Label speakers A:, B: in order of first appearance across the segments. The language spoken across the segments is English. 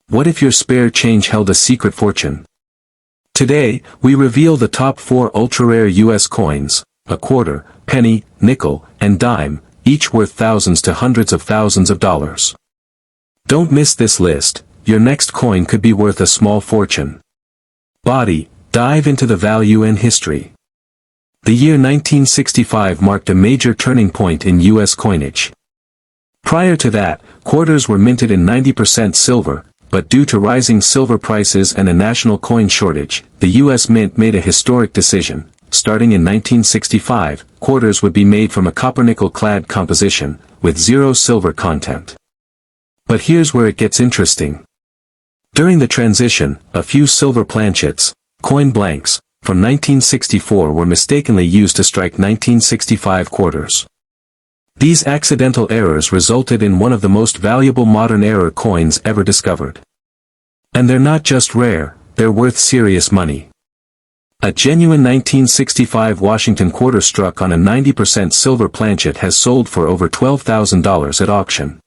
A: What if your spare change held a secret fortune? Today, we reveal the top 4 ultra-rare U.S. coins, a quarter, penny, nickel, and dime, each worth thousands to hundreds of thousands of dollars. Don't miss this list, your next coin could be worth a small fortune. Body, dive into the value and history. The year 1965 marked a major turning point in U.S. coinage. Prior to that, quarters were minted in 90% silver, but due to rising silver prices and a national coin shortage, the U.S. Mint made a historic decision. Starting in 1965, quarters would be made from a copper-nickel-clad composition, with zero silver content. But here's where it gets interesting. During the transition, a few silver planchets, coin blanks, from 1964 were mistakenly used to strike 1965 quarters. These accidental errors resulted in one of the most valuable modern era coins ever discovered. And they're not just rare, they're worth serious money. A genuine 1965 Washington quarter struck on a 90% silver planchet has sold for over $12,000 at auction.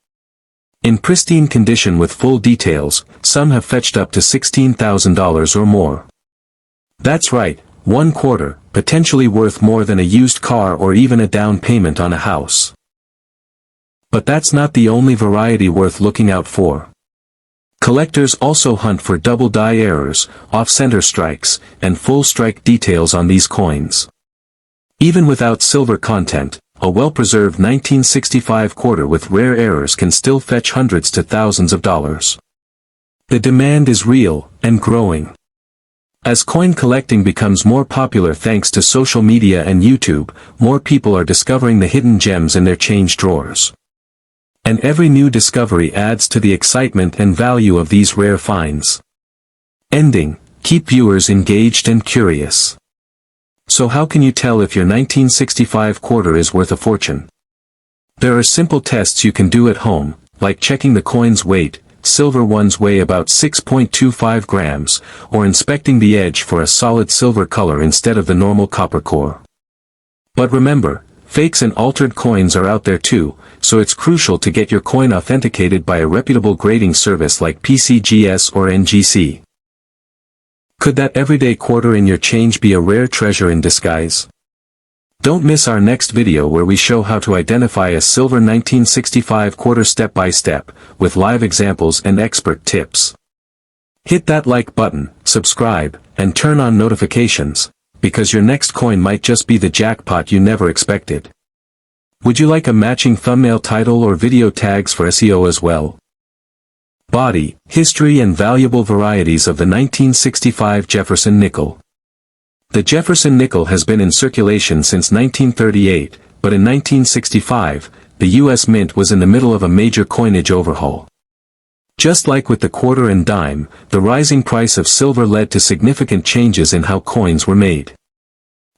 A: In pristine condition with full details, some have fetched up to $16,000 or more. That's right, one quarter, potentially worth more than a used car or even a down payment on a house. But that's not the only variety worth looking out for. Collectors also hunt for double die errors, off-center strikes, and full strike details on these coins. Even without silver content, a well-preserved 1965 quarter with rare errors can still fetch hundreds to thousands of dollars. The demand is real, and growing. As coin collecting becomes more popular thanks to social media and YouTube, more people are discovering the hidden gems in their change drawers. And every new discovery adds to the excitement and value of these rare finds. Ending, keep viewers engaged and curious. So how can you tell if your 1965 quarter is worth a fortune? There are simple tests you can do at home, like checking the coin's weight. Silver ones weigh about 6.25 grams, or inspecting the edge for a solid silver color instead of the normal copper core. But remember, fakes and altered coins are out there too, so it's crucial to get your coin authenticated by a reputable grading service like PCGS or NGC. Could that everyday quarter in your change be a rare treasure in disguise? Don't miss our next video where we show how to identify a silver 1965 quarter step by step, with live examples and expert tips. Hit that like button, subscribe, and turn on notifications, because your next coin might just be the jackpot you never expected. Would you like a matching thumbnail title or video tags for SEO as well? Body, history and valuable varieties of the 1965 Jefferson Nickel. The Jefferson Nickel has been in circulation since 1938, but in 1965, the U.S. Mint was in the middle of a major coinage overhaul. Just like with the quarter and dime, the rising price of silver led to significant changes in how coins were made.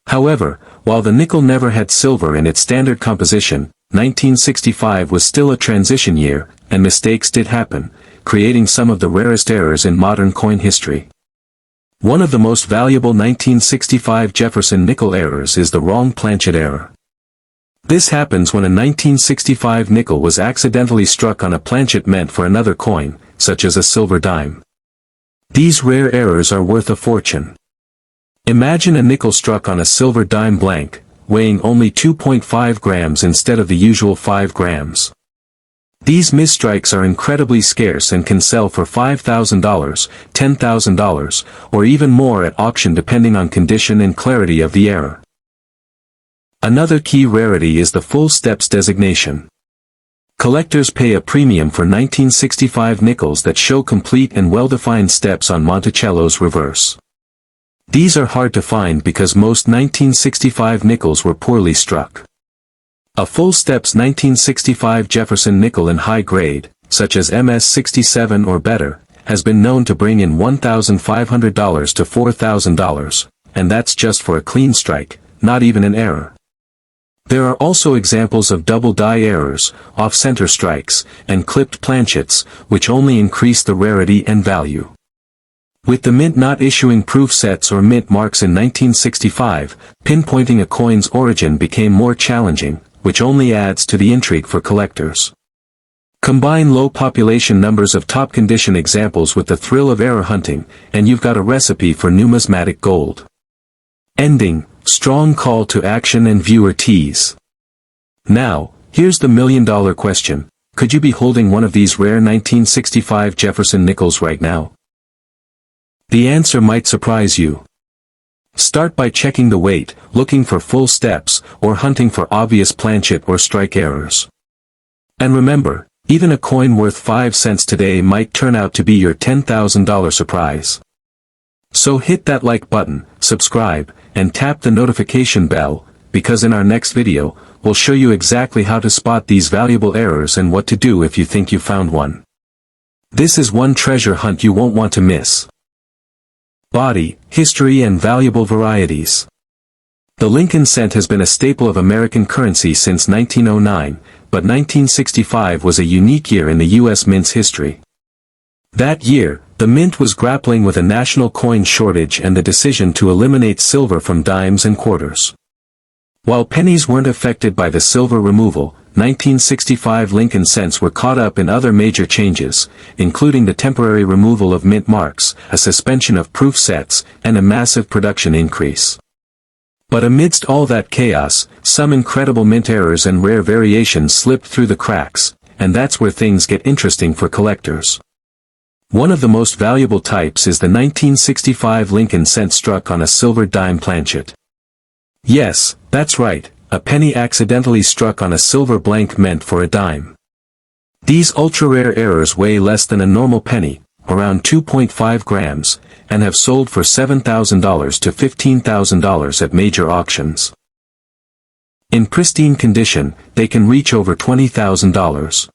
A: However, while the nickel never had silver in its standard composition, 1965 was still a transition year, and mistakes did happen, creating some of the rarest errors in modern coin history. One of the most valuable 1965 Jefferson Nickel errors is the wrong planchet error. This happens when a 1965 nickel was accidentally struck on a planchet meant for another coin, such as a silver dime. These rare errors are worth a fortune. Imagine a nickel struck on a silver dime blank, weighing only 2.5 grams instead of the usual 5 grams. These misstrikes are incredibly scarce and can sell for $5,000, $10,000, or even more at auction depending on condition and clarity of the error. Another key rarity is the full steps designation. Collectors pay a premium for 1965 nickels that show complete and well-defined steps on Monticello's reverse. These are hard to find because most 1965 nickels were poorly struck. A full steps 1965 Jefferson nickel in high grade, such as MS-67 or better, has been known to bring in $1,500 to $4,000, and that's just for a clean strike, not even an error. There are also examples of double die errors, off-center strikes, and clipped planchets, which only increase the rarity and value. With the mint not issuing proof sets or mint marks in 1965, pinpointing a coin's origin became more challenging, which only adds to the intrigue for collectors. Combine low population numbers of top condition examples with the thrill of error hunting, and you've got a recipe for numismatic gold. Ending, strong call to action and viewer tease. Now, here's the million-dollar question. Could you be holding one of these rare 1965 Jefferson Nickels right now? The answer might surprise you. Start by checking the weight, looking for full steps, or hunting for obvious planchet or strike errors. And remember, even a coin worth 5 cents today might turn out to be your $10,000 surprise. So hit that like button, subscribe, and tap the notification bell, because in our next video, we'll show you exactly how to spot these valuable errors and what to do if you think you found one. This is one treasure hunt you won't want to miss. Body, history and valuable varieties. The Lincoln cent has been a staple of American currency since 1909, but 1965 was a unique year in the U.S. mint's history. That year, the mint was grappling with a national coin shortage and the decision to eliminate silver from dimes and quarters. While pennies weren't affected by the silver removal, 1965 Lincoln cents were caught up in other major changes, including the temporary removal of mint marks, a suspension of proof sets, and a massive production increase. But amidst all that chaos, some incredible mint errors and rare variations slipped through the cracks, and that's where things get interesting for collectors. One of the most valuable types is the 1965 Lincoln cent struck on a silver dime planchet. Yes, that's right, a penny accidentally struck on a silver blank meant for a dime. These ultra-rare errors weigh less than a normal penny, around 2.5 grams, and have sold for $7,000 to $15,000 at major auctions. In pristine condition, they can reach over $20,000.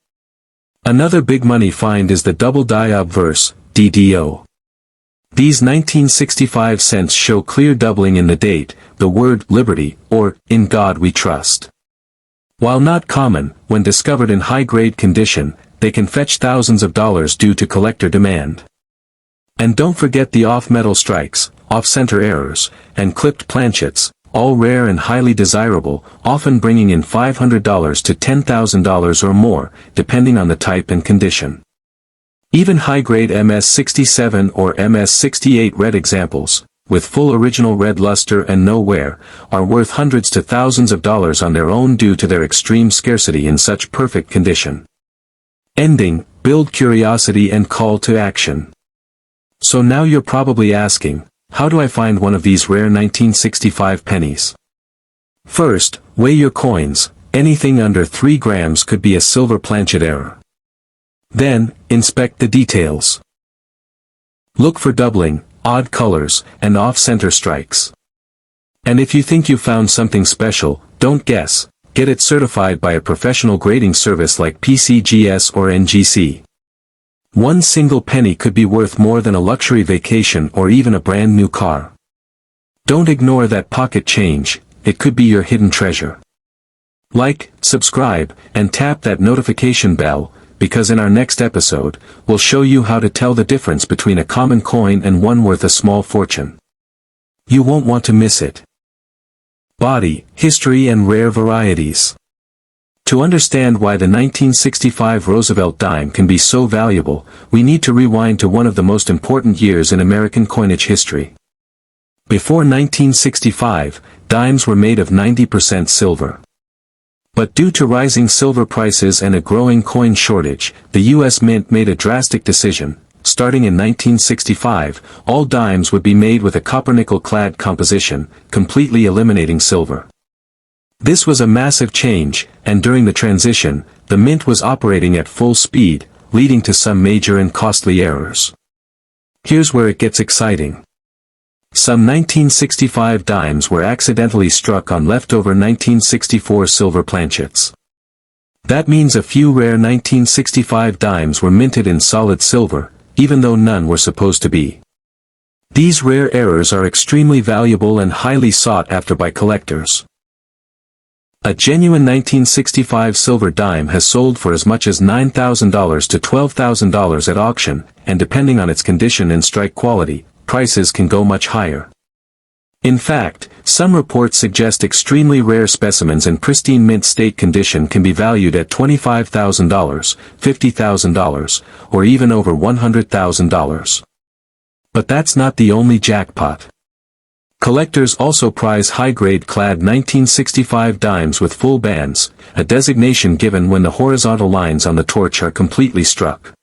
A: Another big money find is the double die obverse, DDO. These 1965 cents show clear doubling in the date, the word liberty, or in God we trust. While not common, when discovered in high-grade condition, they can fetch thousands of dollars due to collector demand. And don't forget the off-metal strikes, off-center errors, and clipped planchets, all rare and highly desirable, often bringing in $500 to $10,000 or more, depending on the type and condition. Even high-grade MS-67 or MS-68 red examples, with full original red luster and no wear, are worth hundreds to thousands of dollars on their own due to their extreme scarcity in such perfect condition. Ending, build curiosity and call to action. So now you're probably asking, how do I find one of these rare 1965 pennies? First, weigh your coins. Anything under 3 grams could be a silver planchet error. Then, inspect the details. Look for doubling, odd colors, and off-center strikes. And if you think you found something special, don't guess, get it certified by a professional grading service like PCGS or NGC. One single penny could be worth more than a luxury vacation or even a brand new car. Don't ignore that pocket change, it could be your hidden treasure. Like, subscribe, and tap that notification bell, because in our next episode, we'll show you how to tell the difference between a common coin and one worth a small fortune. You won't want to miss it. Body, history and rare varieties. To understand why the 1965 Roosevelt Dime can be so valuable, we need to rewind to one of the most important years in American coinage history. Before 1965, dimes were made of 90% silver. But due to rising silver prices and a growing coin shortage, the U.S. Mint made a drastic decision. Starting in 1965, all dimes would be made with a copper-nickel clad composition, completely eliminating silver. This was a massive change, and during the transition, the mint was operating at full speed, leading to some major and costly errors. Here's where it gets exciting. Some 1965 dimes were accidentally struck on leftover 1964 silver planchets. That means a few rare 1965 dimes were minted in solid silver, even though none were supposed to be. These rare errors are extremely valuable and highly sought after by collectors. A genuine 1965 silver dime has sold for as much as $9,000 to $12,000 at auction, and depending on its condition and strike quality, prices can go much higher. In fact, some reports suggest extremely rare specimens in pristine mint state condition can be valued at $25,000, $50,000, or even over $100,000. But that's not the only jackpot. Collectors also prize high-grade clad 1965 dimes with full bands, a designation given when the horizontal lines on the torch are completely struck.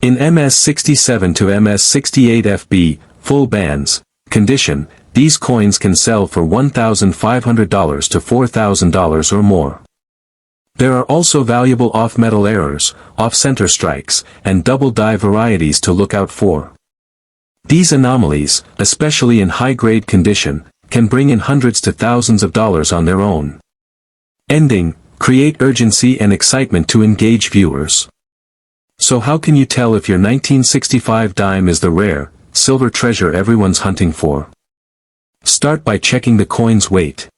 A: In MS-67 to MS-68 FB, full bands, condition, these coins can sell for $1,500 to $4,000 or more. There are also valuable off-metal errors, off-center strikes, and double-die varieties to look out for. These anomalies, especially in high-grade condition, can bring in hundreds to thousands of dollars on their own. Ending, create urgency and excitement to engage viewers. So how can you tell if your 1965 dime is the rare, silver treasure everyone's hunting for? Start by checking the coin's weight.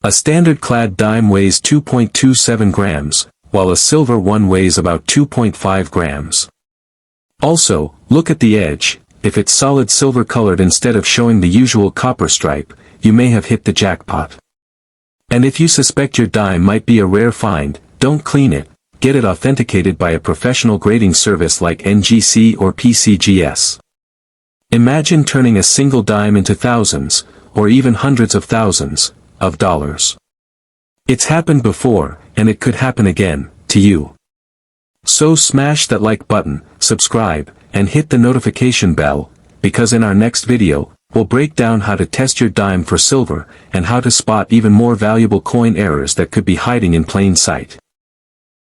A: A standard clad dime weighs 2.27 grams, while a silver one weighs about 2.5 grams. Also, look at the edge. If it's solid silver colored instead of showing the usual copper stripe, you may have hit the jackpot. And if you suspect your dime might be a rare find, don't clean it, get it authenticated by a professional grading service like NGC or PCGS. Imagine turning a single dime into thousands, or even hundreds of thousands, of dollars. It's happened before, and it could happen again, to you. So smash that like button, subscribe, and hit the notification bell, because in our next video, we'll break down how to test your dime for silver, and how to spot even more valuable coin errors that could be hiding in plain sight.